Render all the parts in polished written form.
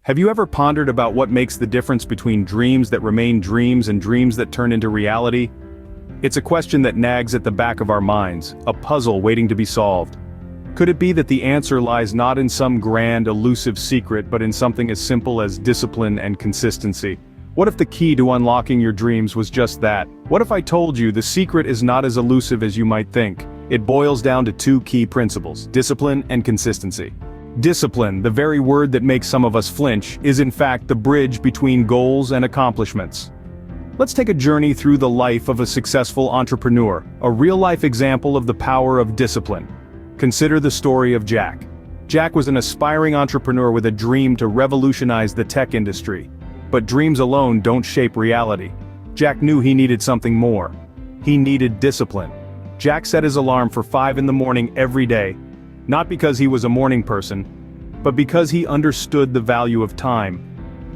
Have you ever pondered about what makes the difference between dreams that remain dreams and dreams that turn into reality? It's a question that nags at the back of our minds, a puzzle waiting to be solved. Could it be that the answer lies not in some grand, elusive secret but in something as simple as discipline and consistency? What if the key to unlocking your dreams was just that? What if I told you the secret is not as elusive as you might think? It boils down to two key principles: discipline and consistency. Discipline, the very word that makes some of us flinch, is in fact the bridge between goals and accomplishments. Let's take a journey through the life of a successful entrepreneur, a real-life example of the power of discipline. Consider the story of Jack. Jack was an aspiring entrepreneur with a dream to revolutionize the tech industry. But dreams alone don't shape reality. Jack knew he needed something more. He needed discipline. Jack set his alarm for 5 in the morning every day, not because he was a morning person, but because he understood the value of time.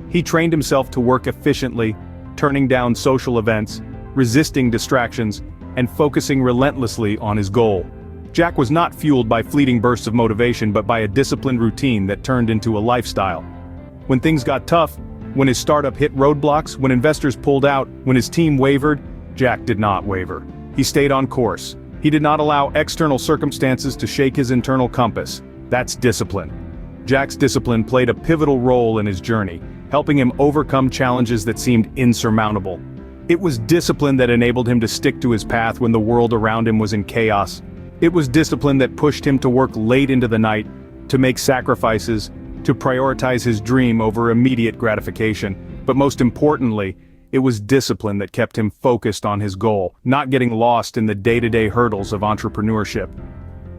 He trained himself to work efficiently, turning down social events, resisting distractions, and focusing relentlessly on his goal. Jack was not fueled by fleeting bursts of motivation but by a disciplined routine that turned into a lifestyle. When things got tough, when his startup hit roadblocks, when investors pulled out, when his team wavered, Jack did not waver. He stayed on course. He did not allow external circumstances to shake his internal compass. That's discipline. Jack's discipline played a pivotal role in his journey, helping him overcome challenges that seemed insurmountable. It was discipline that enabled him to stick to his path when the world around him was in chaos. It was discipline that pushed him to work late into the night, to make sacrifices, to prioritize his dream over immediate gratification. But most importantly, it was discipline that kept him focused on his goal, not getting lost in the day-to-day hurdles of entrepreneurship.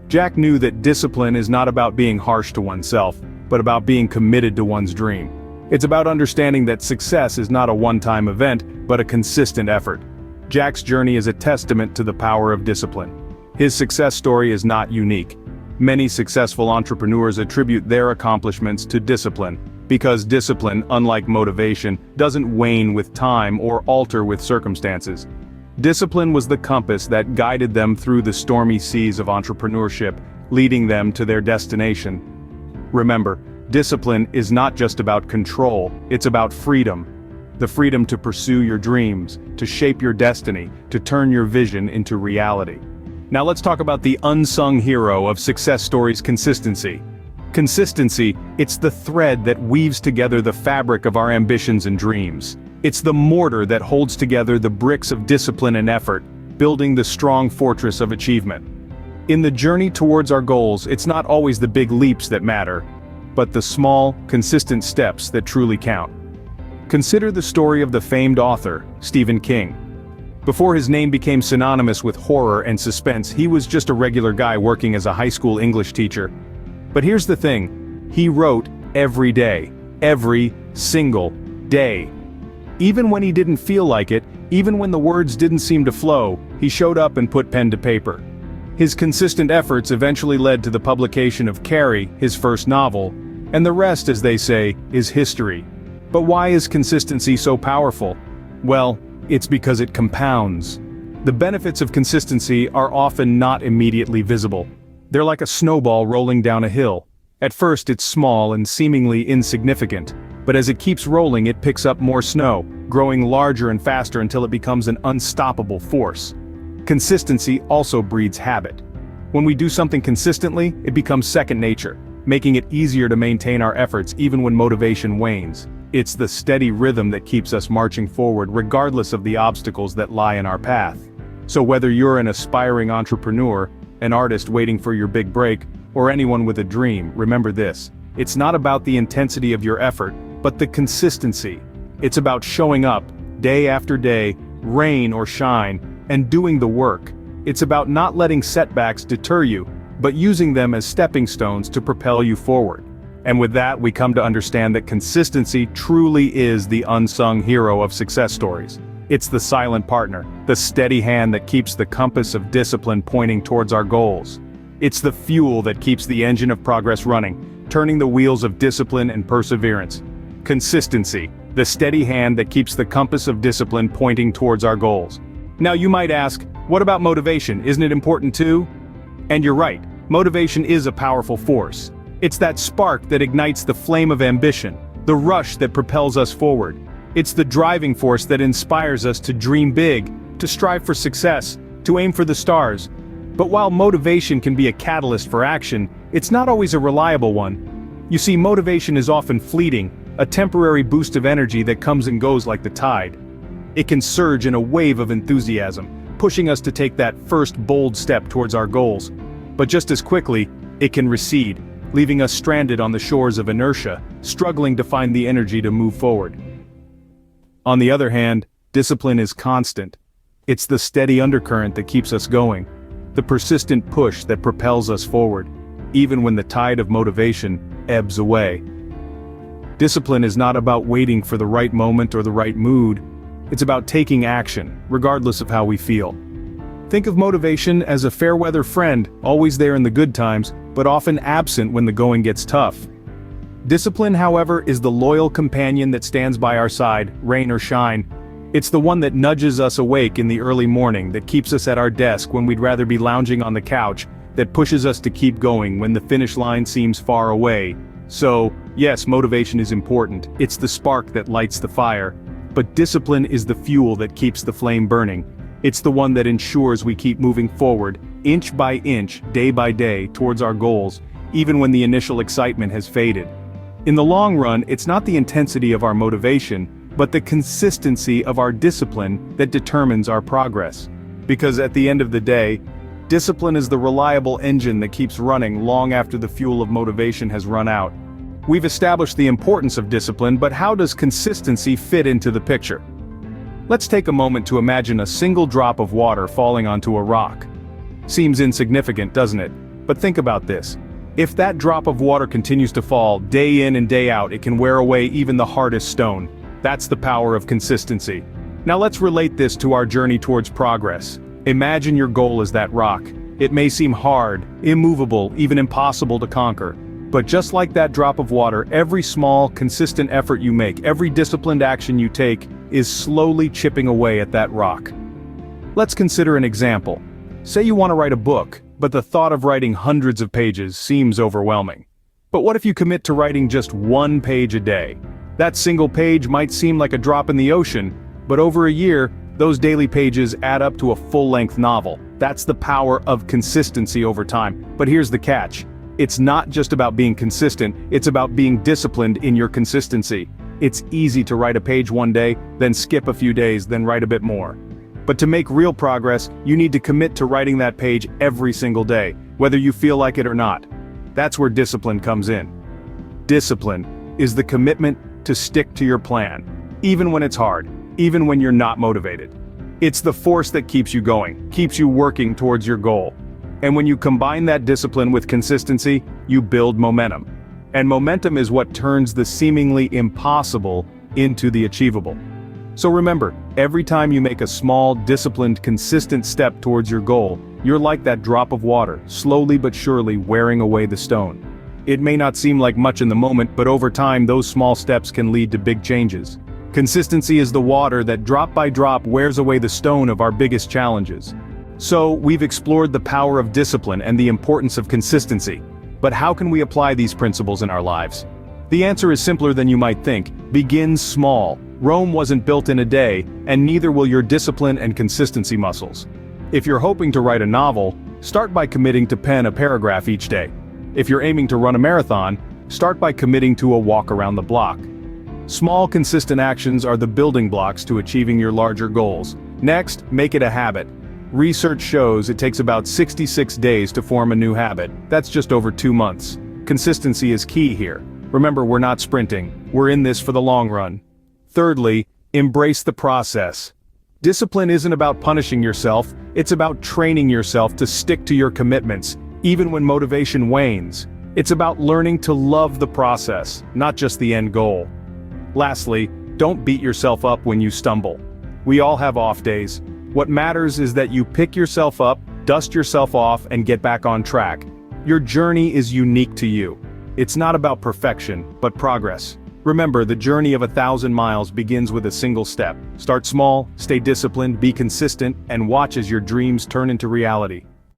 Jack knew that discipline is not about being harsh to oneself, but about being committed to one's dream. It's about understanding that success is not a one-time event, but a consistent effort. Jack's journey is a testament to the power of discipline. His success story is not unique. Many successful entrepreneurs attribute their accomplishments to discipline, because discipline, unlike motivation, doesn't wane with time or alter with circumstances. Discipline was the compass that guided them through the stormy seas of entrepreneurship, leading them to their destination. Remember, discipline is not just about control, it's about freedom. The freedom to pursue your dreams, to shape your destiny, to turn your vision into reality. Now let's talk about the unsung hero of success stories: consistency. Consistency, it's the thread that weaves together the fabric of our ambitions and dreams. It's the mortar that holds together the bricks of discipline and effort, building the strong fortress of achievement. In the journey towards our goals, it's not always the big leaps that matter, but the small, consistent steps that truly count. Consider the story of the famed author, Stephen King. Before his name became synonymous with horror and suspense, he was just a regular guy working as a high school English teacher. But here's the thing, he wrote every day, every single day. Even when he didn't feel like it, even when the words didn't seem to flow, he showed up and put pen to paper. His consistent efforts eventually led to the publication of Carrie, his first novel, and the rest, as they say, is history. But why is consistency so powerful? Well, it's because it compounds. The benefits of consistency are often not immediately visible. They're like a snowball rolling down a hill. At first it's small and seemingly insignificant, but as it keeps rolling it picks up more snow, growing larger and faster until it becomes an unstoppable force. Consistency also breeds habit. When we do something consistently, it becomes second nature, making it easier to maintain our efforts even when motivation wanes. It's the steady rhythm that keeps us marching forward regardless of the obstacles that lie in our path. So whether you're an aspiring entrepreneur, an artist waiting for your big break, or anyone with a dream, remember this: it's not about the intensity of your effort, but the consistency. It's about showing up, day after day, rain or shine, and doing the work. It's about not letting setbacks deter you, but using them as stepping stones to propel you forward. And with that, we come to understand that consistency truly is the unsung hero of success stories. It's the silent partner, the steady hand that keeps the compass of discipline pointing towards our goals. It's the fuel that keeps the engine of progress running, turning the wheels of discipline and perseverance. Consistency, the steady hand that keeps the compass of discipline pointing towards our goals. Now you might ask, what about motivation? Isn't it important too? And you're right, motivation is a powerful force. It's that spark that ignites the flame of ambition, the rush that propels us forward. It's the driving force that inspires us to dream big, to strive for success, to aim for the stars. But while motivation can be a catalyst for action, it's not always a reliable one. You see, motivation is often fleeting, a temporary boost of energy that comes and goes like the tide. It can surge in a wave of enthusiasm, pushing us to take that first bold step towards our goals. But just as quickly, it can recede, leaving us stranded on the shores of inertia, struggling to find the energy to move forward. On the other hand, discipline is constant. It's the steady undercurrent that keeps us going, the persistent push that propels us forward, even when the tide of motivation ebbs away. Discipline is not about waiting for the right moment or the right mood. It's about taking action, regardless of how we feel. Think of motivation as a fair-weather friend, always there in the good times, but often absent when the going gets tough. Discipline, however, is the loyal companion that stands by our side, rain or shine. It's the one that nudges us awake in the early morning, that keeps us at our desk when we'd rather be lounging on the couch, that pushes us to keep going when the finish line seems far away. So, yes, motivation is important. It's the spark that lights the fire. But discipline is the fuel that keeps the flame burning. It's the one that ensures we keep moving forward, inch by inch, day by day, towards our goals, even when the initial excitement has faded. In the long run, it's not the intensity of our motivation, but the consistency of our discipline that determines our progress. Because at the end of the day, discipline is the reliable engine that keeps running long after the fuel of motivation has run out. We've established the importance of discipline, but how does consistency fit into the picture? Let's take a moment to imagine a single drop of water falling onto a rock. Seems insignificant, doesn't it? But think about this. If that drop of water continues to fall, day in and day out, it can wear away even the hardest stone. That's the power of consistency. Now let's relate this to our journey towards progress. Imagine your goal as that rock. It may seem hard, immovable, even impossible to conquer. But just like that drop of water, every small, consistent effort you make, every disciplined action you take, is slowly chipping away at that rock. Let's consider an example. Say you want to write a book, but the thought of writing hundreds of pages seems overwhelming. But what if you commit to writing just one page a day? That single page might seem like a drop in the ocean, but over a year, those daily pages add up to a full-length novel. That's the power of consistency over time. But here's the catch. It's not just about being consistent, it's about being disciplined in your consistency. It's easy to write a page one day, then skip a few days, then write a bit more. But to make real progress, you need to commit to writing that page every single day, whether you feel like it or not. That's where discipline comes in. Discipline is the commitment to stick to your plan, even when it's hard, even when you're not motivated. It's the force that keeps you going, keeps you working towards your goal. And when you combine that discipline with consistency, you build momentum. And momentum is what turns the seemingly impossible into the achievable. So remember, every time you make a small, disciplined, consistent step towards your goal, you're like that drop of water, slowly but surely wearing away the stone. It may not seem like much in the moment, but over time those small steps can lead to big changes. Consistency is the water that drop by drop wears away the stone of our biggest challenges. So, we've explored the power of discipline and the importance of consistency. But how can we apply these principles in our lives? The answer is simpler than you might think. Begin small. Rome wasn't built in a day, and neither will your discipline and consistency muscles. If you're hoping to write a novel, start by committing to pen a paragraph each day. If you're aiming to run a marathon, start by committing to a walk around the block. Small, consistent actions are the building blocks to achieving your larger goals. Next, make it a habit. Research shows it takes about 66 days to form a new habit. That's just over 2 months. Consistency is key here. Remember, we're not sprinting. We're in this for the long run. Thirdly, embrace the process. Discipline isn't about punishing yourself, it's about training yourself to stick to your commitments, even when motivation wanes. It's about learning to love the process, not just the end goal. Lastly, don't beat yourself up when you stumble. We all have off days. What matters is that you pick yourself up, dust yourself off, and get back on track. Your journey is unique to you. It's not about perfection, but progress. Remember, the journey of 1,000 miles begins with a single step. Start small, stay disciplined, be consistent, and watch as your dreams turn into reality.